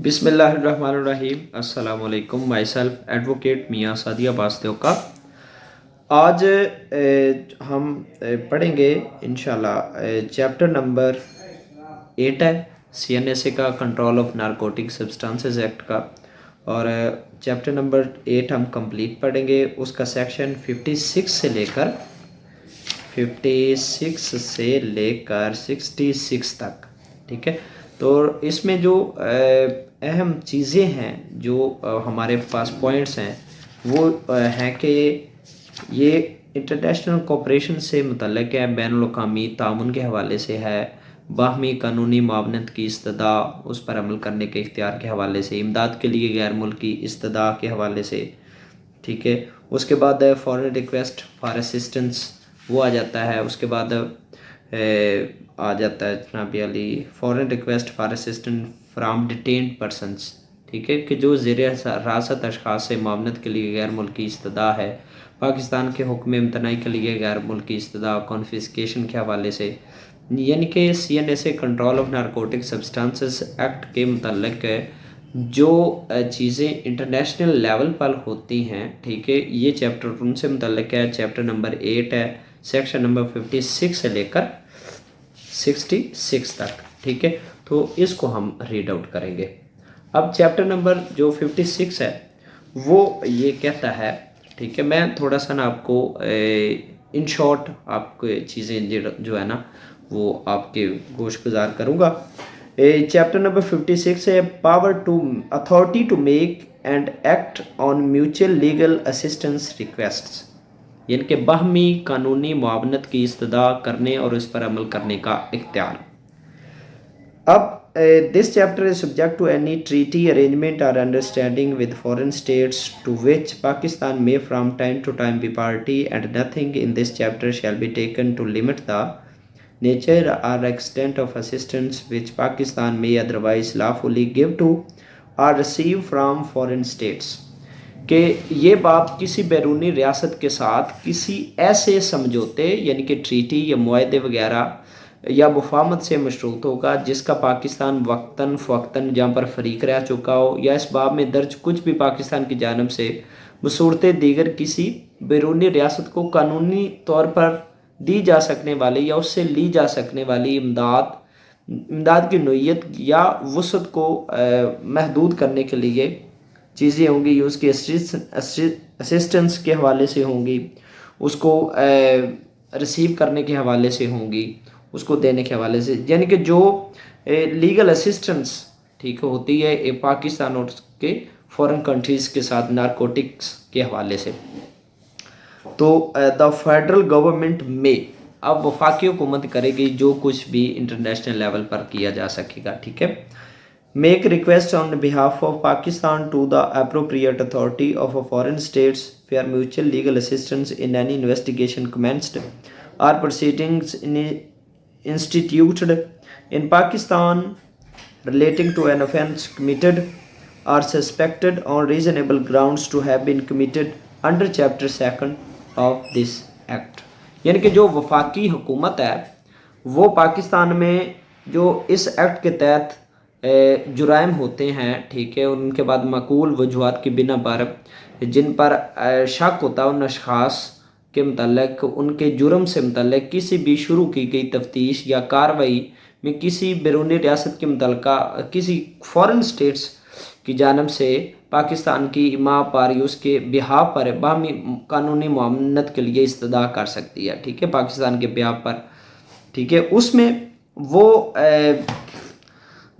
बिस्मिल्लाहिर्रहमानिर्रहीम। अस्सलाम वालेकुम। माई सेल्फ एडवोकेट मियाँ सादिया बास्तियों का आज हम पढ़ेंगे इंशाल्लाह चैप्टर नंबर 8 है CNSA का, control of narcotic substances act का। और चैप्टर नंबर 8 हम कंप्लीट पढ़ेंगे। उसका सेक्शन 56 से लेकर 66 तक, ठीक है। तो इसमें जो अहम चीज़ें हैं, जो हमारे पास पॉइंट्स हैं, वो हैं कि ये इंटरनेशनल कोऑपरेशन से मुतल्लिक़ है, बैनुल-अक़वामी ताउन के हवाले से है, बाहमी कानूनी मुआवनत की इस्तदा, उस पर अमल करने के इख्तियार के हवाले से, इमदाद के लिए गैर मुल्की इस्तदा के हवाले से, ठीक है। उसके बाद फॉरेन रिक्वेस्ट फॉर असिस्टेंस वो आ जाता है। उसके बाद आ जाता है जनाब Ali foreign request for assistance from detained persons, ठीक है, कि जो ज़ेर हिरासत अशख़ास से मामनत के लिए गैर मुल्की इस्तदा है, पाकिस्तान के हुक्म इम्तनाई के लिए गैर मुल्की इस्तदा, कॉन्फिस्केशन के हवाले से, यानी कि CNSA control of narcotic substances act के मुतल्लिक़ जो चीज़ें इंटरनेशनल लेवल पर होती हैं, ठीक है, ये चैप्टर उनसे मुतल्लिक़ है। चैप्टर नंबर 8 है, सेक्शन नंबर 56 से लेकर 66 तक, ठीक है। तो इसको हम रीड आउट करेंगे। अब चैप्टर नंबर जो 56 है वो ये कहता है, ठीक है, मैं थोड़ा सा ना आपको इन शॉर्ट आपको चीज़ें जो है ना वो आपके गोश गुजार करूँगा। चैप्टर नंबर 56 है power to authority to make and act on mutual legal assistance requests, यानी कि बाहमी कानूनी मुआवनत की इस्तदा करने और इस पर अमल करने का इख्तियार। अब this chapter is subject to any treaty, arrangement or understanding with foreign states to which Pakistan may from time to time be party, and nothing in this chapter shall be taken to limit the nature or extent of assistance which Pakistan may otherwise lawfully give to or receive from foreign states। कि ये बात किसी बैरूनी रियासत के साथ किसी ऐसे समझौते यानी कि ट्रीटी या मुआहदे वगैरह या मुफाहमत से मशरूत होगा जिसका पाकिस्तान वक्तन फ़वक्तन जहाँ पर फ़रीक रह चुका हो, या इस बाब में दर्ज कुछ भी पाकिस्तान की जानब से बसूरत दीगर किसी बैरूनी रियासत को कानूनी तौर पर दी जा सकने वाली या उससे ली जा सकने वाली इमदाद की नोयत या वसअत को महदूद करने के लिए चीज़ें होंगी, ये उसके असिस्टेंस के हवाले से होंगी, उसको रिसीव करने के हवाले से होंगी, उसको देने के हवाले से, यानी कि जो लीगल असिस्टेंस, ठीक होती है पाकिस्तान और उसके फॉरेन कंट्रीज़ के साथ नारकोटिक्स के हवाले से। तो द फेडरल गवर्नमेंट में अब वफाकी हुकूमत करेगी जो कुछ भी इंटरनेशनल लेवल पर किया जा सकेगा, ठीक है। Make request on behalf of Pakistan to the appropriate authority of foreign states for mutual legal assistance in any investigation commenced or proceedings instituted in Pakistan relating to an offence committed or suspected on reasonable grounds to have been committed under chapter 2 of this act। यानी कि जो वफाकी हुकूमत है वो पाकिस्तान में जो इस एक्ट के तहत जुराइम होते हैं, ठीक है, उनके बाद मकूल वजूहात की बिना पर जिन पर शक होता है उन अशख़ास के मुतल्लिक़ उनके जुर्म से मुतल्लिक़ किसी भी शुरू की गई तफ्तीश या कार्रवाई में किसी बैरूनी रियासत के मुतल्लिक़ा किसी फॉरेन स्टेट्स की जानब से पाकिस्तान की इमा पर उसके बिहाफ पर बाहमी कानूनी मुआवनत के लिए इस्तदा कर सकती है, ठीक है, पाकिस्तान के बिहाफ पर, ठीक है। उसमें वो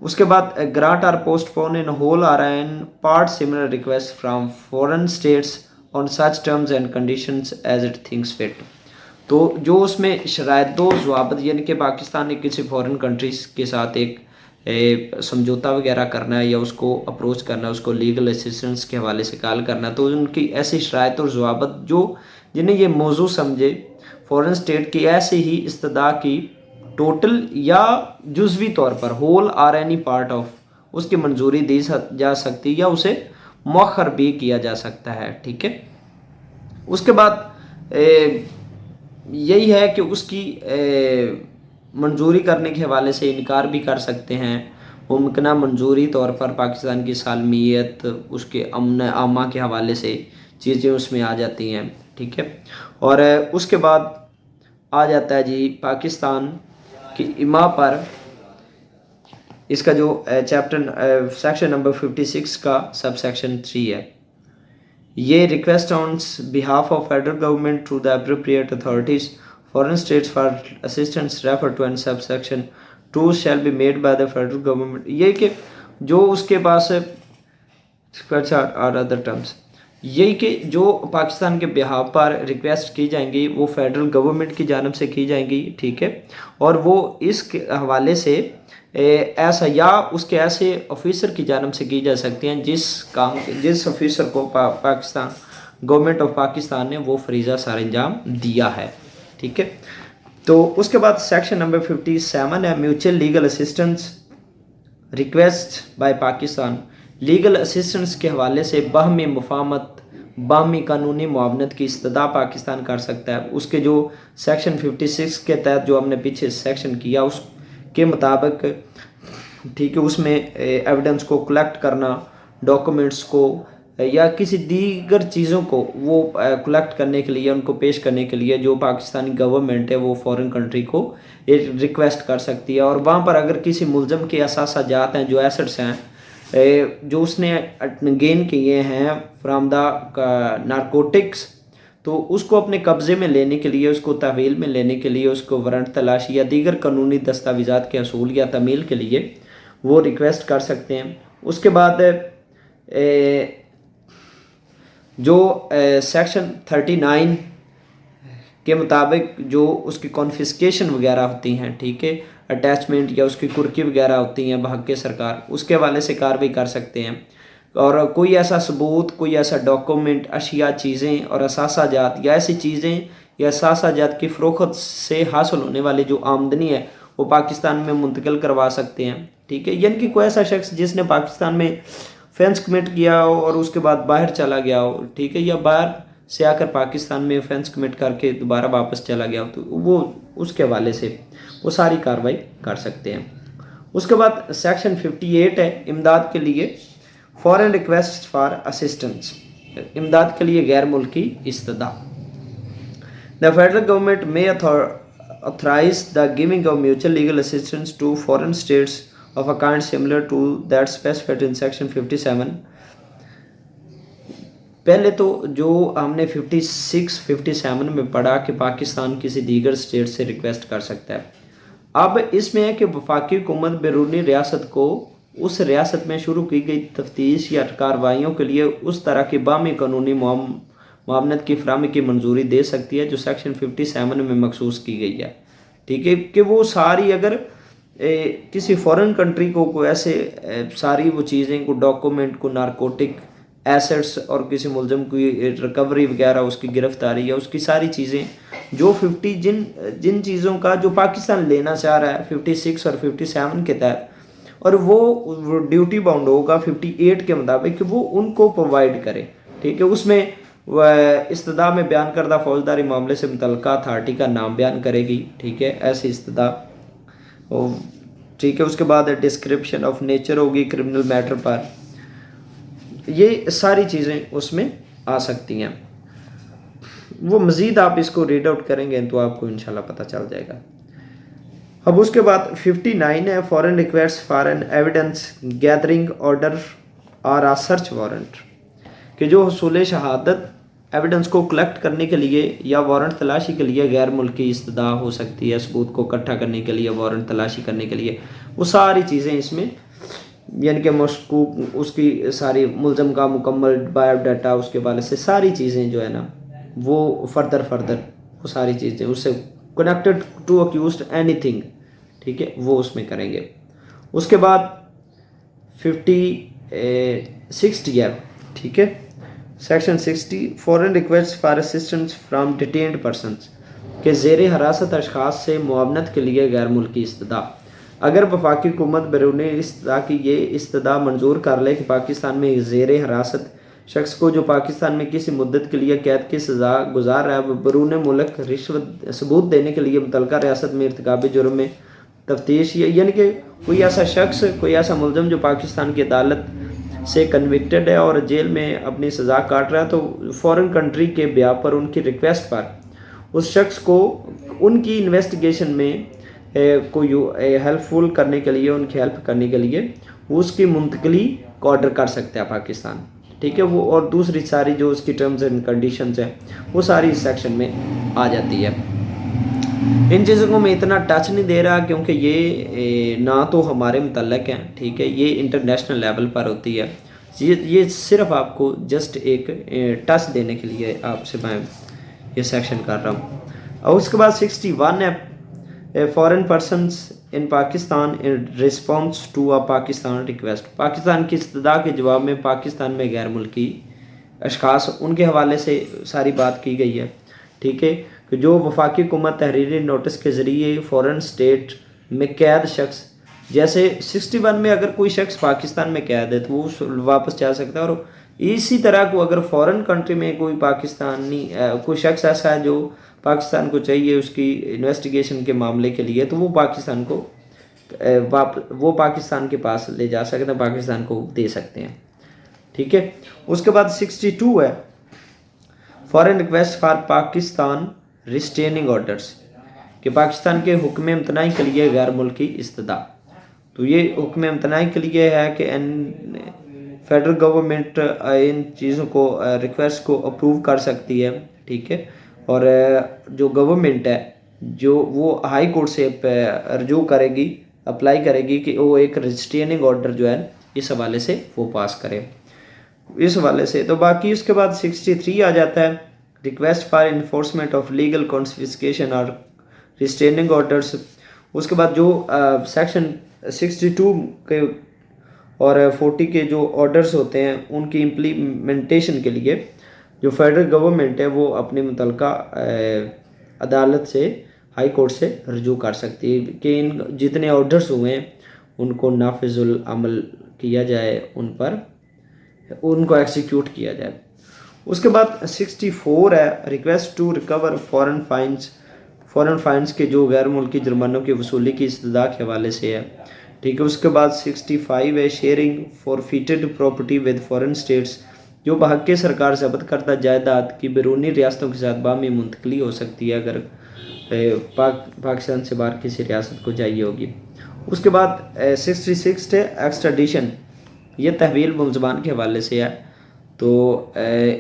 उसके बाद grant or postpone in whole or in part similar request from foreign states on such terms and conditions as it thinks fit. तो जो उसमें शराइत व ज़वाबित, यानी कि पाकिस्तान ने किसी फॉरेन कंट्रीज़ के साथ एक समझौता वगैरह करना है या उसको अप्रोच करना है, उसको लीगल असिस्टेंस के हवाले से कॉल करना, तो उनकी ऐसी शराइत और ज़वाबित जो जिन्हें ये मौजू समझे फॉरेन स्टेट की ऐसे ही इस्तदा की टोटल या जुज़वी तौर पर whole or any part of उसकी मंजूरी दी जा सकती या उसे मौखर भी किया जा सकता है, ठीक है। उसके बाद यही है कि उसकी मंजूरी करने के हवाले से इनकार भी कर सकते हैं मुमकिन मंजूरी तौर पर पाकिस्तान की सालमियत, उसके अमन आमा के हवाले से चीज़ें उसमें आ जाती हैं, ठीक है। और उसके बाद आ जाता है जी पाकिस्तान की इमा पर, इसका जो चैप्टर सेक्शन नंबर 56 का सब सेक्शन 3 है। ये request on behalf of federal government to the appropriate authorities foreign states for assistance refer to and subsection 2 shall be made by the federal government. ये कि जो उसके पास और other terms, यही कि जो पाकिस्तान के बिहाफ पर रिक्वेस्ट की जाएंगी वो फेडरल गवर्नमेंट की जानब से की जाएंगी, ठीक है। और वो इस हवाले से ऐसा या उसके ऐसे ऑफिसर की जानब से की जा सकती हैं जिस ऑफिसर को पाकिस्तान गवर्नमेंट ऑफ पाकिस्तान ने वो फरीज़ा सर अंजाम दिया है, ठीक है। तो उसके बाद सेक्शन नंबर 57 है mutual legal assistance request bye Pakistan. Legal assistance के हवाले से बाहमी मुफाहमत, बाहमी कानूनी मुआवनत की इस्तदा पाकिस्तान कर सकता है। उसके जो सेक्शन 56 के तहत जो हमने पीछे सेक्शन किया उसके मुताबिक, ठीक है, उसमें एविडेंस को कलेक्ट करना, डॉक्यूमेंट्स को या किसी दीगर चीज़ों को वो कलेक्ट करने के लिए, उनको पेश करने के लिए जो पाकिस्तानी गवर्नमेंट है वो फॉरेन कंट्री को एक रिक्वेस्ट कर सकती है। और वहाँ पर अगर किसी मुलजम के असासाजात हैं, जो एसेट्स हैं जो उसने गेन किए हैं फ्राम द नारकोटिक्स, तो उसको अपने कब्ज़े में लेने के लिए, उसको तहवील में लेने के लिए, उसको वारंट तलाशी या दीगर कानूनी दस्तावेज़ात के असूल या तमील के लिए वो रिक्वेस्ट कर सकते हैं। उसके बाद जो सेक्शन 39 के मुताबिक जो उसकी कॉन्फिस्केशन वगैरह होती हैं, ठीक है, अटैचमेंट या उसकी कुर्की वगैरह होती हैं बहक़ सरकार, उसके हवाले से कार्रवाई कर सकते हैं। और कोई ऐसा सबूत, कोई ऐसा डॉक्यूमेंट, अशिया, चीज़ें और असासाजात या ऐसी चीज़ें या असासाजात की फ़रोख्त से हासिल होने वाली जो आमदनी है वो पाकिस्तान में मुंतकिल करवा सकते हैं, ठीक है। यानी कि कोई ऐसा शख्स जिसने पाकिस्तान में ऑफेंस कमिट किया हो और उसके बाद बाहर चला गया हो, ठीक है, या बाहर से आकर पाकिस्तान में ऑफेंस कमिट करके दोबारा वापस चला गया हो, तो वो उसके हवाले से वो सारी कार्रवाई कर सकते हैं। उसके बाद सेक्शन 58 है इमदाद के लिए, फॉरेन रिक्वेस्ट फॉर असिस्टेंस, इमदाद के लिए गैर मुल्की इस्तदा। द फेडरल गवर्नमेंट में authorize the giving of mutual legal assistance to foreign states of a kind similar to that specified in section 57। पहले तो जो हमने 56, 57 में पढ़ा कि पाकिस्तान किसी दीगर स्टेट से रिक्वेस्ट कर सकता है। अब इसमें है कि वफाकी हुकूमत बैरूनी रियासत को उस रियासत में शुरू की गई तफ्तीश या कार्रवाइयों के लिए उस तरह की बामी कानूनी मुआवनत की फराहमी की मंजूरी दे सकती है जो सेक्शन 57 में मखसूस की गई है, ठीक है। कि वो सारी अगर किसी फॉरेन कंट्री को कोई ऐसे सारी वो चीज़ें को डॉक्यूमेंट को नारकोटिक एसेट्स और किसी मुलजम की रिकवरी वगैरह, उसकी गिरफ्तारी या उसकी सारी चीज़ें जो 50 जिन चीज़ों का जो पाकिस्तान लेना चाह रहा है 56 और 57 के तहत, और वो ड्यूटी बाउंड होगा 58 के मुताबिक कि वो उनको प्रोवाइड करे, ठीक है। उसमें वह इस्तदा में बयान करदा फौजदारी मामले से मुतल्लिका अथॉरिटी का नाम बयान करेगी, ठीक है, ऐसी इस्तदा, ठीक है। उसके बाद डिस्क्रिप्शन ऑफ नेचर होगी क्रिमिनल मैटर पर, ये सारी चीज़ें उसमें आ सकती हैं। वो मज़ीद आप इसको रीड आउट करेंगे तो आपको इंशाल्लाह पता चल जाएगा। अब उसके बाद 59 है foreign request for an evidence gathering order और आ सर्च वारंट, कि जो हुसूल शहादत एविडेंस को कलेक्ट करने के लिए या वारंट तलाशी के लिए गैर मुल्की इस्तदा हो सकती है, सबूत को इकट्ठा करने के लिए, वारंट तलाशी करने के लिए, वो सारी चीज़ें इसमें, यानी कि मशकूक उसकी सारी मुलजम का मुकम्मल बायोडाटा, उसके बारे से सारी चीज़ें जो है ना वो फर्दर वो सारी चीज़ें उससे कनेक्टेड टू अक्यूज्ड एनीथिंग, ठीक है, वो उसमें करेंगे। उसके बाद 60 है, ठीक है, section 60 foreign request for assistance from detained persons, के ज़ेर हरासत अशखास से मुआवनत के लिए गैर मुल्की इस्तदा। अगर वफाकी हुकूमत बैरूनी इस्तदा की ये इस्तदा मंजूर कर ले कि पाकिस्तान में ज़ेर हरासत शख्स को जो पाकिस्तान में किसी मुद्दत के लिए कैद की सज़ा गुजार रहा है, बैरून मुल्क रिश्वत सबूत देने के लिए मुतल्लिका रियासत में इर्तिकाब जुर्म में तफ्तीश, यानी कि कोई ऐसा शख्स, कोई ऐसा मुलज़म जो पाकिस्तान की अदालत से कन्विक्टेड है और जेल में अपनी सज़ा काट रहा है, तो फॉरेन कंट्री के ब्याह पर, उनकी रिक्वेस्ट पर उस शख्स को उनकी इन्वेस्टिगेशन में कोई हेल्पफुल करने के लिए, उनकी हेल्प करने के लिए वो उसकी मुंतकली को ऑर्डर कर सकता है पाकिस्तान, ठीक है। वो और दूसरी सारी जो उसकी टर्म्स एंड कंडीशंस हैं वो सारी इस सेक्शन में आ जाती है। इन चीज़ों को मैं इतना टच नहीं दे रहा क्योंकि ये ना तो हमारे मुतल्लक हैं, ठीक है, ये इंटरनेशनल लेवल पर होती है। ये सिर्फ आपको जस्ट एक टच देने के लिए आपसे मैं ये सेक्शन कर रहा हूँ। और उसके बाद 61 है foreign persons in Pakistan in response to a Pakistan request. Pakistan की इस्तदा के जवाब में पाकिस्तान में गैर मुल्की अशखास, उनके हवाले से सारी बात की गई है, ठीक है, कि जो वफाकी हुकूमत तहरीरी नोटिस के ज़रिए फ़ॉरेन स्टेट में कैद शख्स, जैसे 61 में अगर कोई शख्स पाकिस्तान में कैद है तो वो वापस जा सकता है, और इसी तरह को अगर फ़ॉरेन कंट्री में कोई पाकिस्तानी कोई शख्स ऐसा है जो पाकिस्तान को चाहिए उसकी इन्वेस्टिगेशन के मामले के लिए, तो वो पाकिस्तान को वो पाकिस्तान के पास ले जा सकते हैं, पाकिस्तान को दे सकते हैं, ठीक है। उसके बाद 62 है foreign request for Pakistan restraining orders, कि पाकिस्तान के हुक्म इम्तनाई के लिए गैर मुल्की इस्तदा। तो ये हुक्म इम्तनाई के लिए है कि फेडरल गवर्नमेंट इन चीज़ों को रिक्वेस्ट को अप्रूव कर सकती है, ठीक है, और जो गवर्नमेंट है जो वो हाई कोर्ट से रजू करेगी, अप्लाई करेगी कि वो एक रिस्ट्रेनिंग ऑर्डर जो है इस हवाले से वो पास करे, इस हवाले से। तो बाकी उसके बाद 63 आ जाता है request for enforcement of legal confiscation और रिस्ट्रेनिंग ऑर्डर्स। उसके बाद जो सेक्शन 62 के और 40 के जो ऑर्डर्स होते हैं उनकी इम्प्लीमेंटेशन के लिए जो फेडरल गवर्नमेंट है वो अपनी मुतलका अदालत से, हाई कोर्ट से रजू कर सकती है कि इन जितने ऑर्डर्स हुए हैं उनको नाफिजुल अमल किया जाए, उन पर उनको एक्सिक्यूट किया जाए। उसके बाद 64 है request to recover foreign fines के जो गैर मुल्की जुर्मानों की वसूली की इस्तदा के हवाले से है, ठीक है। उसके बाद 65 है sharing forfeited property with foreign states, जो बहक के सरकार जब्त करदा जायदाद की बैरूनी रियासतों के साथ बामी मुंतकली हो सकती है अगर पाकिस्तान से बाहर किसी रियासत को चाहिए होगी। उसके बाद 66 है एक्स्ट्राडिशन, ये तहवील मुलजमान के हवाले से है। तो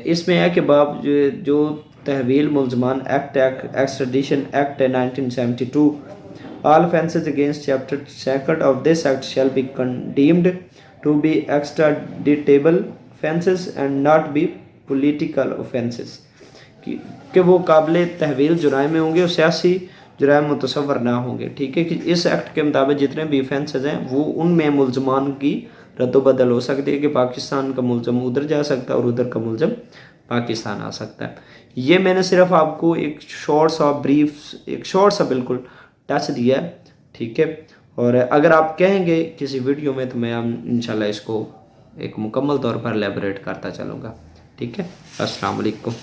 इसमें है कि बाप जो तहवील मुलजमान act extradition act 1972 all offences against chapter 2 of this act shall be condemned to be extraditable offences and not be political offences, कि वो काबिल तहवील जुराइम में होंगे और सियासी जुराइम मुतसव्वर ना होंगे, ठीक है। कि इस एक्ट के मुताबिक जितने भी ऑफेंसेस हैं वो उनमें मुलजमान की रद्दोबदल हो सकती है कि पाकिस्तान का मुलजम उधर जा सकता है और उधर का मुलजम पाकिस्तान आ सकता है। ये मैंने सिर्फ आपको एक शॉर्ट सा ब्रीफ, एक शॉर्ट सा बिल्कुल टच दिया है, ठीक है। और अगर आप कहेंगे किसी वीडियो में तो मैं इंशाल्लाह इसको एक मुकम्मल तौर पर एलैबोरेट करता चलूँगा, ठीक है। अस्सलाम वालेकुम।